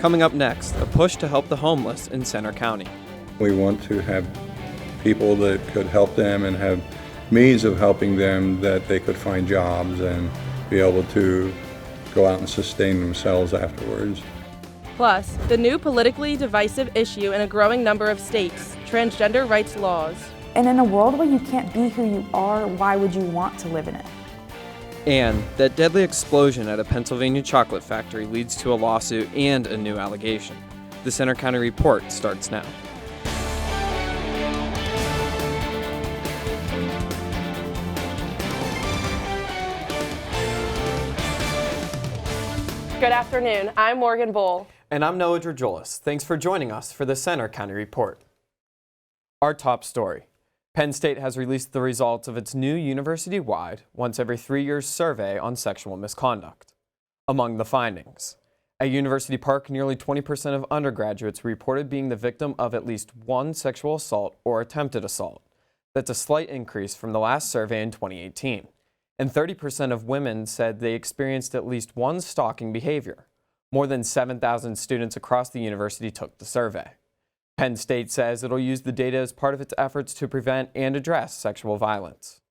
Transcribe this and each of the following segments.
Coming up next, a push to help the homeless in Center County. We want to have people that could help them and have means of helping them, that they could find jobs and be able to go out and sustain themselves afterwards. Plus, the new politically divisive issue in a growing number of states, transgender rights laws. And in a world where you can't be who you are, why would you want to live in it? And that deadly explosion at a Pennsylvania chocolate factory leads to a lawsuit and a new allegation. The Center County Report starts now. Good afternoon, I'm Morgan Bull. And I'm Noah Dragulis. Thanks for joining us for the Center County Report. Our top story. Penn State has released the results of its new university-wide, once every 3 years survey on sexual misconduct. Among the findings, at University Park, nearly 20% of undergraduates reported being the victim of at least one sexual assault or attempted assault. That's a slight increase from the last survey in 2018. And 30% of women said they experienced at least one stalking behavior. More than 7,000 students across the university took the survey. Penn State says it'll use the data as part of its efforts to prevent and address sexual violence.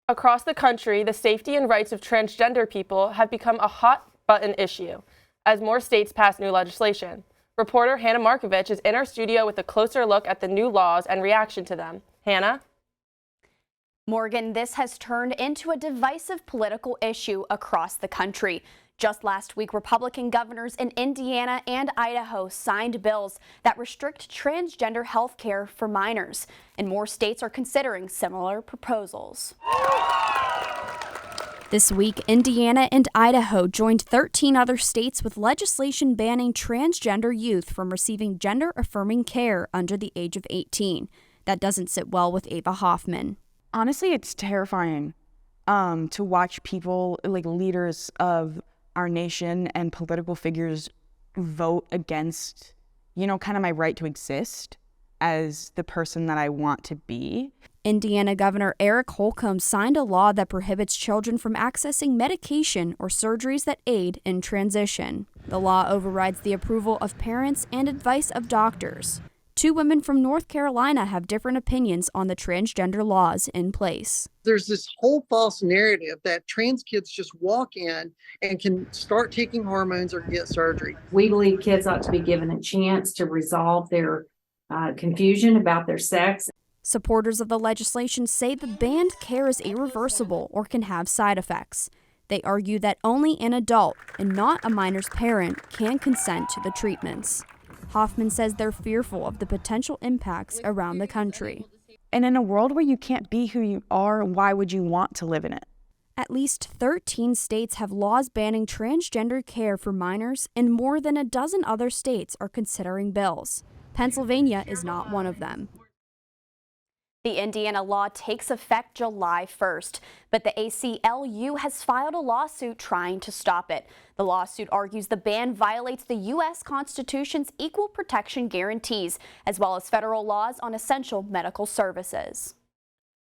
Across the country, the safety and rights of transgender people have become a hot-button issue as more states pass new legislation. Reporter Hannah Markovich is in our studio with a closer look at the new laws and reaction to them. Hannah? Morgan, this has turned into a divisive political issue across the country. Just last week, Republican governors in Indiana and Idaho signed bills that restrict transgender health care for minors, and more states are considering similar proposals. This week, Indiana and Idaho joined 13 other states with legislation banning transgender youth from receiving gender-affirming care under the age of 18. That doesn't sit well with Ava Hoffman. Honestly, it's terrifying to watch people, like leaders of our nation and political figures, vote against, kind of my right to exist as the person that I want to be. Indiana Governor Eric Holcomb signed a law that prohibits children from accessing medication or surgeries that aid in transition. The law overrides the approval of parents and advice of doctors. 2 women from North Carolina have different opinions on the transgender laws in place. There's this whole false narrative that trans kids just walk in and can start taking hormones or get surgery. We believe kids ought to be given a chance to resolve their confusion about their sex. Supporters of the legislation say the banned care is irreversible or can have side effects. They argue that only an adult and not a minor's parent can consent to the treatments. Hoffman says they're fearful of the potential impacts around the country. And in a world where you can't be who you are, why would you want to live in it? At least 13 states have laws banning transgender care for minors, and more than a dozen other states are considering bills. Pennsylvania is not one of them. The Indiana law takes effect July 1st, but the ACLU has filed a lawsuit trying to stop it. The lawsuit argues the ban violates the U.S. Constitution's equal protection guarantees, as well as federal laws on essential medical services.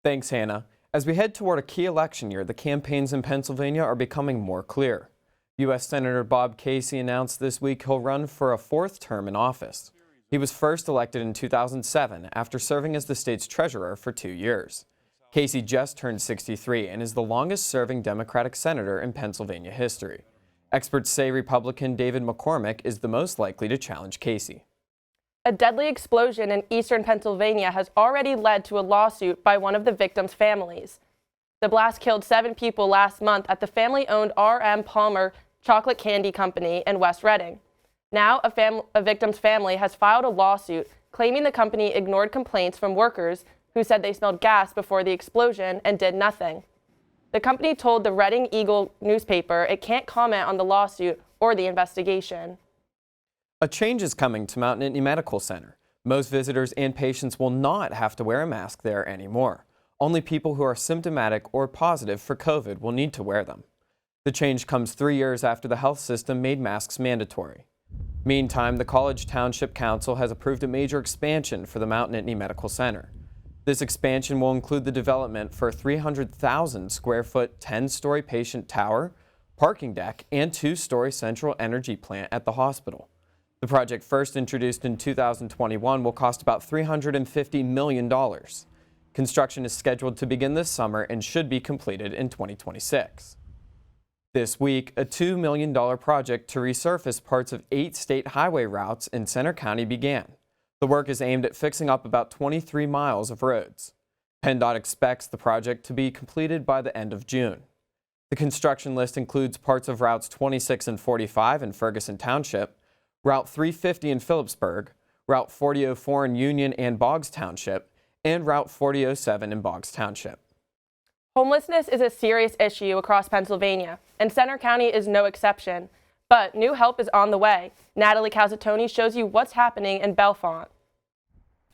Thanks, Hannah. As we head toward a key election year, the campaigns in Pennsylvania are becoming more clear. U.S. Senator Bob Casey announced this week he'll run for a 4th term in office. He was first elected in 2007 after serving as the state's treasurer for 2 years. Casey just turned 63 and is the longest-serving Democratic senator in Pennsylvania history. Experts say Republican David McCormick is the most likely to challenge Casey. A deadly explosion in eastern Pennsylvania has already led to a lawsuit by one of the victims' families. The blast killed 7 people last month at the family-owned R.M. Palmer Chocolate Candy Company in West Reading. Now, a victim's family has filed a lawsuit claiming the company ignored complaints from workers who said they smelled gas before the explosion and did nothing. The company told the Reading Eagle newspaper it can't comment on the lawsuit or the investigation. A change is coming to Mount Nittany Medical Center. Most visitors and patients will not have to wear a mask there anymore. Only people who are symptomatic or positive for COVID will need to wear them. The change comes 3 years after the health system made masks mandatory. Meantime, the College Township Council has approved a major expansion for the Mount Nittany Medical Center. This expansion will include the development for a 300,000 square foot 10-story patient tower, parking deck, and 2-story central energy plant at the hospital. The project, first introduced in 2021, will cost about $350 million. Construction is scheduled to begin this summer and should be completed in 2026. This week, a $2 million project to resurface parts of 8 state highway routes in Centre County began. The work is aimed at fixing up about 23 miles of roads. PennDOT expects the project to be completed by the end of June. The construction list includes parts of routes 26 and 45 in Ferguson Township, Route 350 in Phillipsburg, Route 4004 in Union and Boggs Township, and Route 4007 in Boggs Township. Homelessness is a serious issue across Pennsylvania, and Centre County is no exception. But new help is on the way. Natalie Calzatoni shows you what's happening in Bellefonte.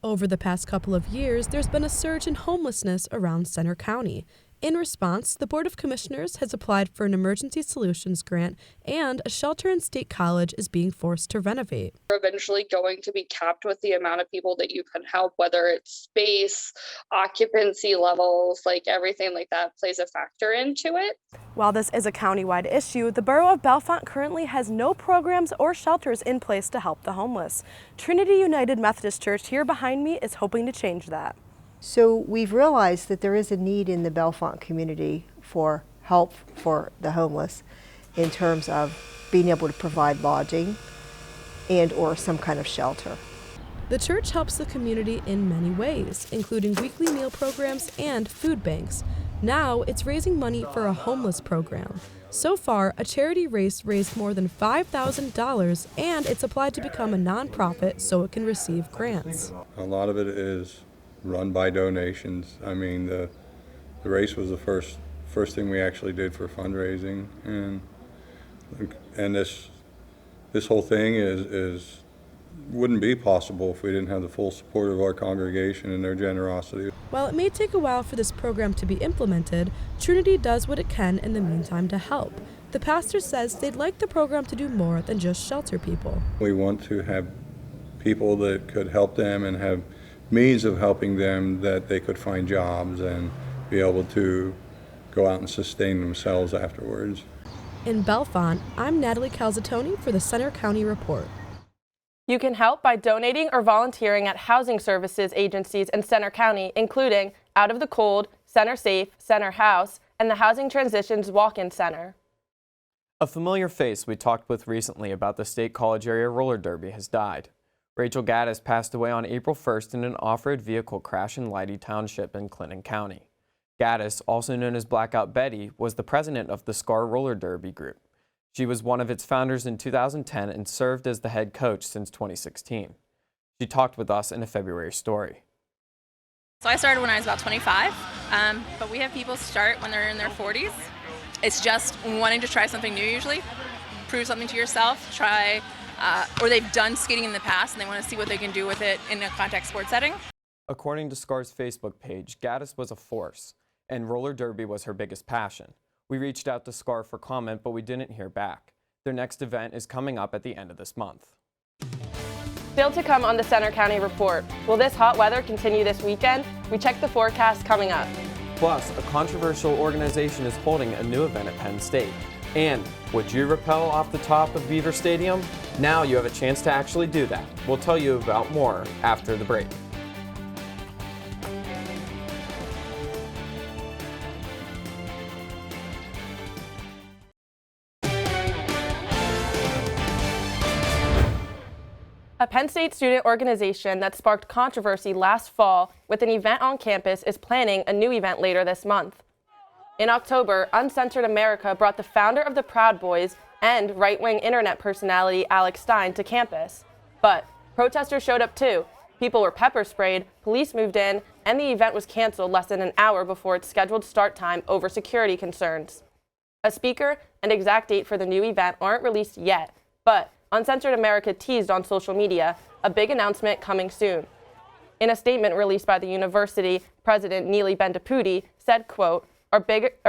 Over the past couple of years, there's been a surge in homelessness around Centre County. In response, the Board of Commissioners has applied for an emergency solutions grant, and a shelter in State College is being forced to renovate. We're eventually going to be capped with the amount of people that you can help, whether it's space, occupancy levels, like everything like that plays a factor into it. While this is a countywide issue, the borough of Bellefonte currently has no programs or shelters in place to help the homeless. Trinity United Methodist Church here behind me is hoping to change that. So we've realized that there is a need in the Bellefonte community for help for the homeless in terms of being able to provide lodging and or some kind of shelter. The church helps the community in many ways, including weekly meal programs and food banks. Now it's raising money for a homeless program. So far, a charity race raised more than $5,000, and it's applied to become a nonprofit so it can receive grants. A lot of it is run by donations. I mean, the race was the first thing we actually did for fundraising, and this whole thing is wouldn't be possible if we didn't have the full support of our congregation and their generosity. While it may take a while for this program to be implemented, Trinity does what it can in the meantime to help. The pastor says they'd like the program to do more than just shelter people. We want to have people that could help them and have means of helping them, that they could find jobs and be able to go out and sustain themselves afterwards. In Bellefonte, I'm Natalie Calzatoni for the Centre County Report. You can help by donating or volunteering at housing services agencies in Centre County, including Out of the Cold, Center Safe, Center House, and the Housing Transitions Walk-In Center. A familiar face we talked with recently about the State College area roller derby has died. Rachel Gaddis passed away on April 1st in an off-road vehicle crash in Leidy Township in Clinton County. Gaddis, also known as Blackout Betty, was the president of the SCAR Roller Derby group. She was one of its founders in 2010 and served as the head coach since 2016. She talked with us in a February story. So I started when I was about 25, but we have people start when they're in their 40s. It's just wanting to try something new usually, prove something to yourself, or they've done skating in the past and they want to see what they can do with it in a contact sports setting. According to SCAR's Facebook page, Gaddis was a force, and roller derby was her biggest passion. We reached out to SCAR for comment, but we didn't hear back. Their next event is coming up at the end of this month. Still to come on the Centre County Report. Will this hot weather continue this weekend? We check the forecast coming up. Plus, a controversial organization is holding a new event at Penn State. And would you rappel off the top of Beaver Stadium? Now you have a chance to actually do that. We'll tell you about more after the break. A Penn State student organization that sparked controversy last fall with an event on campus is planning a new event later this month. In October, Uncensored America brought the founder of the Proud Boys and right-wing internet personality Alex Stein to campus. But protesters showed up too. People were pepper sprayed, police moved in, and the event was canceled less than an hour before its scheduled start time over security concerns. A speaker and exact date for the new event aren't released yet, but Uncensored America teased on social media a big announcement coming soon. In a statement released by the university, President Neely Bendapudi said, quote, Our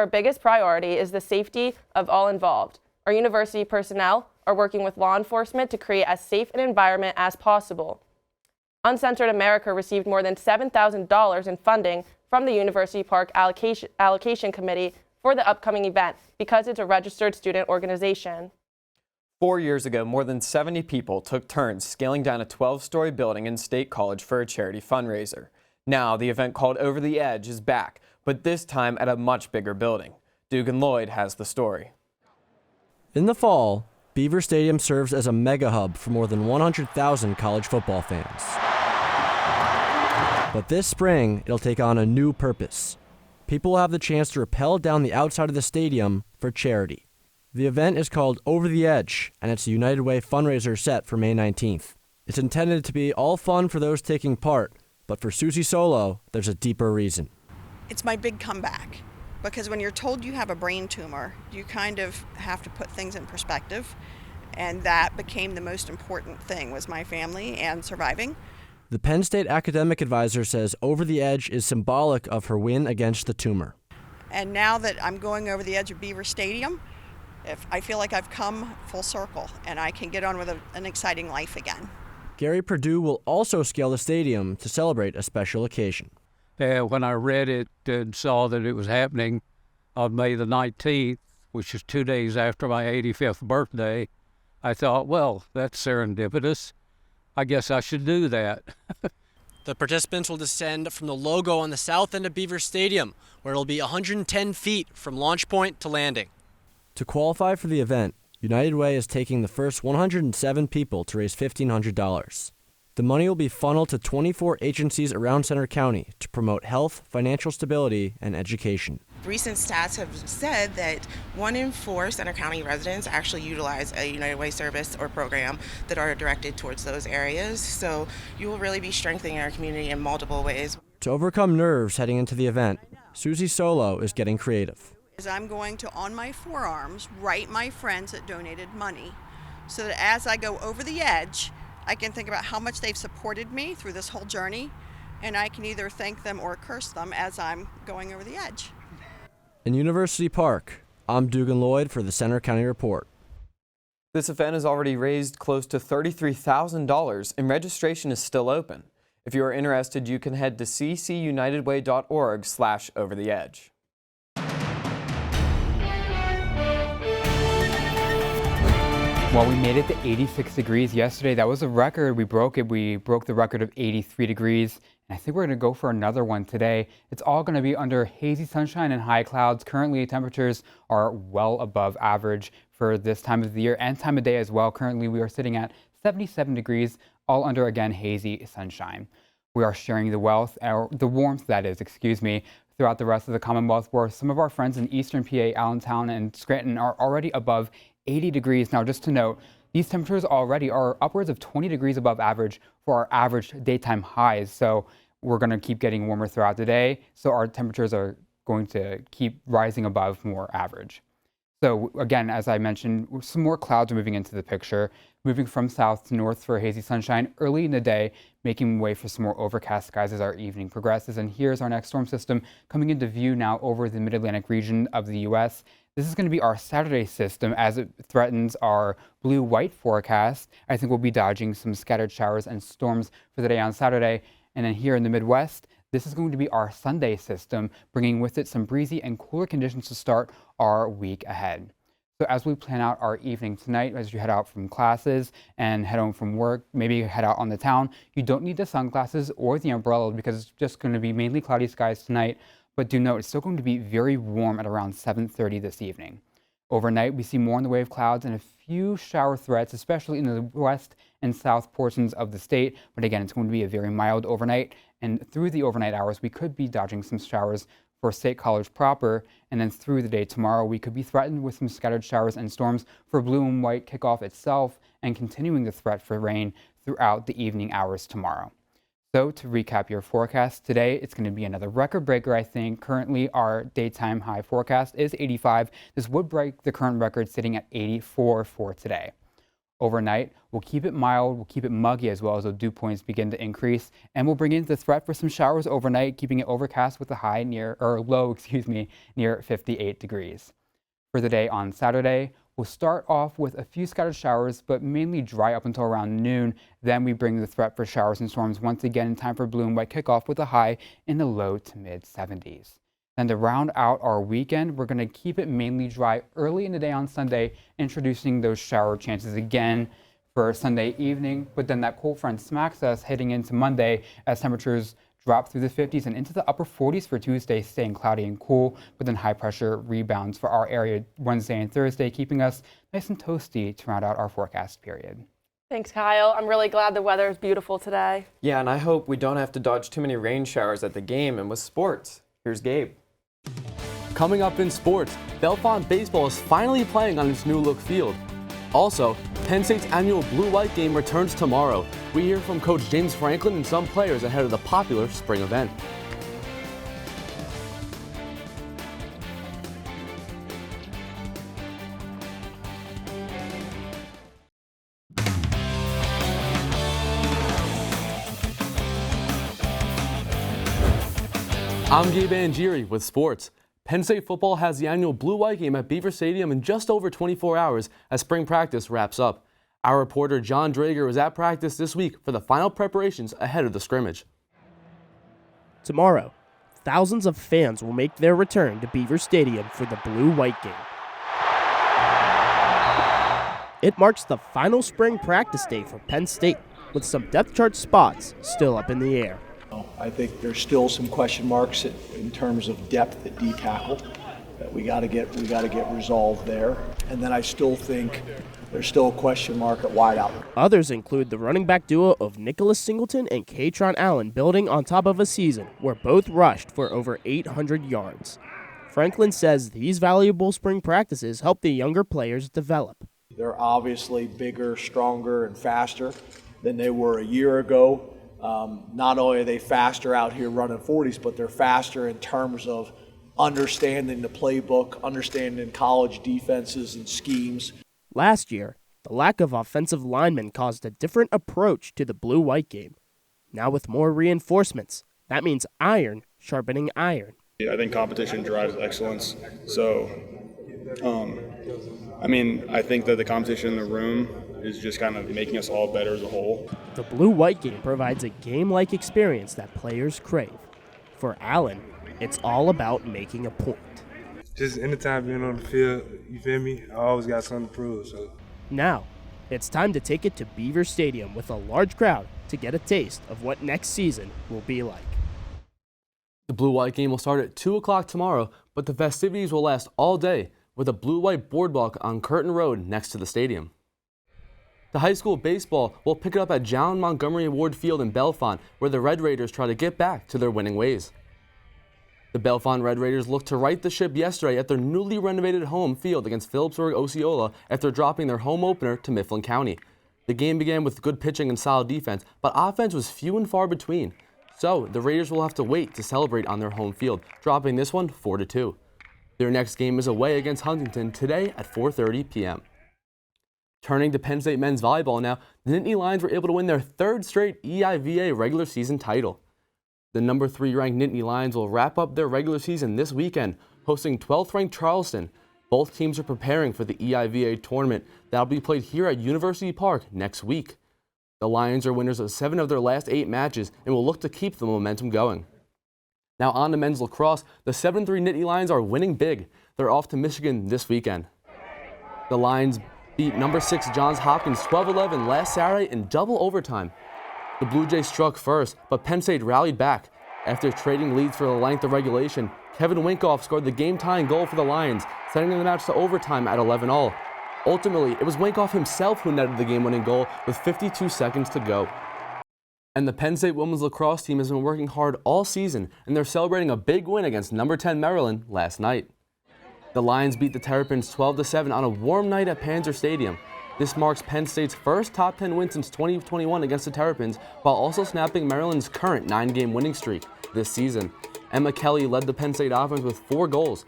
biggest priority is the safety of all involved. Our university personnel are working with law enforcement to create as safe an environment as possible. Uncensored America received more than $7,000 in funding from the University Park Allocation Committee for the upcoming event because it's a registered student organization. 4 years ago, more than 70 people took turns scaling down a 12-story building in State College for a charity fundraiser. Now, the event called Over the Edge is back, but this time at a much bigger building. Dugan Lloyd has the story. In the fall, Beaver Stadium serves as a mega hub for more than 100,000 college football fans. But this spring, it'll take on a new purpose. People will have the chance to rappel down the outside of the stadium for charity. The event is called Over the Edge, and it's a United Way fundraiser set for May 19th. It's intended to be all fun for those taking part, but for Susie Solo, there's a deeper reason. It's my big comeback, because when you're told you have a brain tumor, you kind of have to put things in perspective, and that became the most important thing, was my family and surviving. The Penn State academic advisor says Over the Edge is symbolic of her win against the tumor. And now that I'm going over the edge of Beaver Stadium, I feel like I've come full circle and I can get on with an exciting life again. Gary Perdue will also scale the stadium to celebrate a special occasion. When I read it and saw that it was happening on May the 19th, which is 2 days after my 85th birthday, I thought, well, that's serendipitous. I guess I should do that. The participants will descend from the logo on the south end of Beaver Stadium, where it'll be 110 feet from launch point to landing. To qualify for the event, United Way is taking the first 107 people to raise $1,500. The money will be funneled to 24 agencies around Centre County to promote health, financial stability, and education. Recent stats have said that 1 in 4 Centre County residents actually utilize a United Way service or program that are directed towards those areas. So you will really be strengthening our community in multiple ways. To overcome nerves heading into the event, Susie Solo is getting creative. I'm going to, on my forearms, write my friends that donated money, so that as I go over the edge, I can think about how much they've supported me through this whole journey, and I can either thank them or curse them as I'm going over the edge. In University Park, I'm Dugan Lloyd for the Centre County Report. This event has already raised close to $33,000 and registration is still open. If you are interested, you can head to ccunitedway.org/overtheedge. Well, we made it to 86 degrees yesterday. That was a record. We broke it. We broke the record of 83 degrees. And I think we're going to go for another one today. It's all going to be under hazy sunshine and high clouds. Currently, temperatures are well above average for this time of the year and time of day as well. Currently, we are sitting at 77 degrees, all under, again, hazy sunshine. We are sharing the warmth, that is, throughout the rest of the Commonwealth, where some of our friends in Eastern PA, Allentown, and Scranton are already above 80 degrees. Now, just to note, these temperatures already are upwards of 20 degrees above average for our average daytime highs. So we're going to keep getting warmer throughout the day. So our temperatures are going to keep rising above more average. So again, as I mentioned, some more clouds are moving into the picture, moving from south to north for hazy sunshine early in the day, making way for some more overcast skies as our evening progresses. And here's our next storm system coming into view now over the mid-Atlantic region of the U.S. This is going to be our Saturday system as it threatens our blue-white forecast. I think we'll be dodging some scattered showers and storms for the day on Saturday. And then here in the Midwest, this is going to be our Sunday system, bringing with it some breezy and cooler conditions to start our week ahead. So as we plan out our evening tonight, as you head out from classes and head home from work, maybe head out on the town, you don't need the sunglasses or the umbrella because it's just going to be mainly cloudy skies tonight. But do note, it's still going to be very warm at around 7:30 this evening. Overnight, we see more in the way of clouds and a few shower threats, especially in the west and south portions of the state. But again, it's going to be a very mild overnight. And through the overnight hours, we could be dodging some showers for State College proper. And then through the day tomorrow, we could be threatened with some scattered showers and storms for blue and white kickoff itself and continuing the threat for rain throughout the evening hours tomorrow. So to recap your forecast today, it's going to be another record breaker, I think. Currently, our daytime high forecast is 85. This would break the current record sitting at 84 for today. Overnight, we'll keep it mild, we'll keep it muggy as well as the dew points begin to increase, and we'll bring in the threat for some showers overnight, keeping it overcast with a high near 58 degrees. For the day on Saturday, we'll start off with a few scattered showers, but mainly dry up until around noon. Then we bring the threat for showers and storms once again in time for blue and white kickoff with a high in the low to mid 70s. Then to round out our weekend, we're going to keep it mainly dry early in the day on Sunday, introducing those shower chances again for Sunday evening. But then that cold front smacks us heading into Monday as temperatures drop through the 50s and into the upper 40s for Tuesday, staying cloudy and cool, but then high pressure rebounds for our area Wednesday and Thursday, keeping us nice and toasty to round out our forecast period. Thanks, Kyle. I'm really glad the weather is beautiful today. Yeah, and I hope we don't have to dodge too many rain showers at the game. And with sports, here's Gabe. Coming up in sports, Bellefonte baseball is finally playing on its new look field. Also, Penn State's annual blue-white game returns tomorrow. We hear from Coach James Franklin and some players ahead of the popular spring event. I'm Gabe Angieri with sports. Penn State football has the annual blue-white game at Beaver Stadium in just over 24 hours as spring practice wraps up. Our reporter John Drager was at practice this week for the final preparations ahead of the scrimmage. Tomorrow, thousands of fans will make their return to Beaver Stadium for the blue-white game. It marks the final spring practice day for Penn State, with some depth chart spots still up in the air. I think there's still some question marks in terms of depth at D tackle that we got to get resolved there. And then I still think there's still a question mark at wideout. Others include the running back duo of Nicholas Singleton and Katron Allen, building on top of a season where both rushed for over 800 yards. Franklin says these valuable spring practices help the younger players develop. They're obviously bigger, stronger, and faster than they were a year ago. Not only are they faster out here running 40s, but they're faster in terms of understanding the playbook, understanding college defenses and schemes. Last year, the lack of offensive linemen caused a different approach to the blue-white game. Now with more reinforcements, that means iron sharpening iron. I think competition drives excellence. So, I think that the competition in the room is just kind of making us all better as a whole. The blue-white game provides a game-like experience that players crave. For Allen, it's all about making a point. Just anytime being on the field, you feel me? I always got something to prove. So now, it's time to take it to Beaver Stadium with a large crowd to get a taste of what next season will be like. The blue-white game will start at 2 o'clock tomorrow, but the festivities will last all day with a blue-white boardwalk on Curtin Road next to the stadium. The high school baseball will pick it up at John Montgomery Ward Field in Bellefonte, where the Red Raiders try to get back to their winning ways. The Bellefonte Red Raiders looked to right the ship yesterday at their newly renovated home field against Phillipsburg Osceola after dropping their home opener to Mifflin County. The game began with good pitching and solid defense, but offense was few and far between. So the Raiders will have to wait to celebrate on their home field, dropping this one 4-2. Their next game is away against Huntington today at 4:30 p.m. Turning to Penn State men's volleyball now, the Nittany Lions were able to win their third straight EIVA regular season title. The number 3 ranked Nittany Lions will wrap up their regular season this weekend, hosting 12th ranked Charleston. Both teams are preparing for the EIVA tournament that will be played here at University Park next week. The Lions are winners of 7 of their last 8 matches and will look to keep the momentum going. Now on to men's lacrosse, the 7-3 Nittany Lions are winning big. They're off to Michigan this weekend. The Lions beat number 6 Johns Hopkins 12-11 last Saturday in double overtime. The Blue Jays struck first, but Penn State rallied back. After trading leads for the length of regulation, Kevin Winkoff scored the game-tying goal for the Lions, sending the match to overtime at 11-all. Ultimately, it was Winkoff himself who netted the game-winning goal with 52 seconds to go. And the Penn State women's lacrosse team has been working hard all season, and they're celebrating a big win against number 10 Maryland last night. The Lions beat the Terrapins 12-7 on a warm night at Panzer Stadium. This marks Penn State's first top 10 win since 2021 against the Terrapins, while also snapping Maryland's current 9-game winning streak this season. Emma Kelly led the Penn State offense with 4 goals.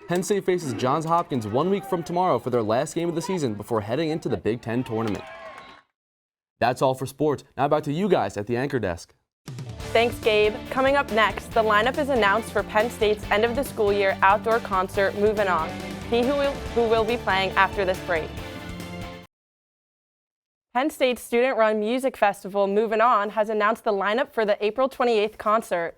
Penn State faces Johns Hopkins 1 week from tomorrow for their last game of the season before heading into the Big Ten tournament. That's all for sports. Now back to you guys at the anchor desk. Thanks, Gabe. Coming up next, the lineup is announced for Penn State's end of the school year outdoor concert, Movin' On. See who will be playing after this break. Penn State's student-run music festival, Movin' On, has announced the lineup for the April 28th concert.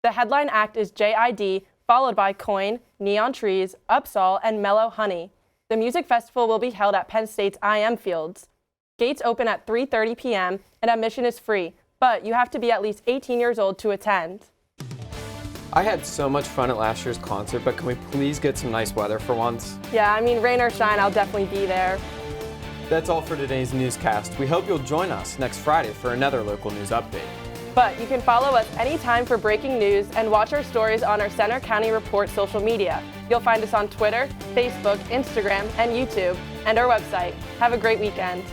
The headline act is JID, followed by Coin, Neon Trees, Upsall, and Mellow Honey. The music festival will be held at Penn State's IM Fields. Gates open at 3:30 p.m. and admission is free, but you have to be at least 18 years old to attend. I had so much fun at last year's concert, but can we please get some nice weather for once? Yeah, I mean, rain or shine, I'll definitely be there. That's all for today's newscast. We hope you'll join us next Friday for another local news update. But you can follow us anytime for breaking news and watch our stories on our Center County Report social media. You'll find us on Twitter, Facebook, Instagram, and YouTube, and our website. Have a great weekend.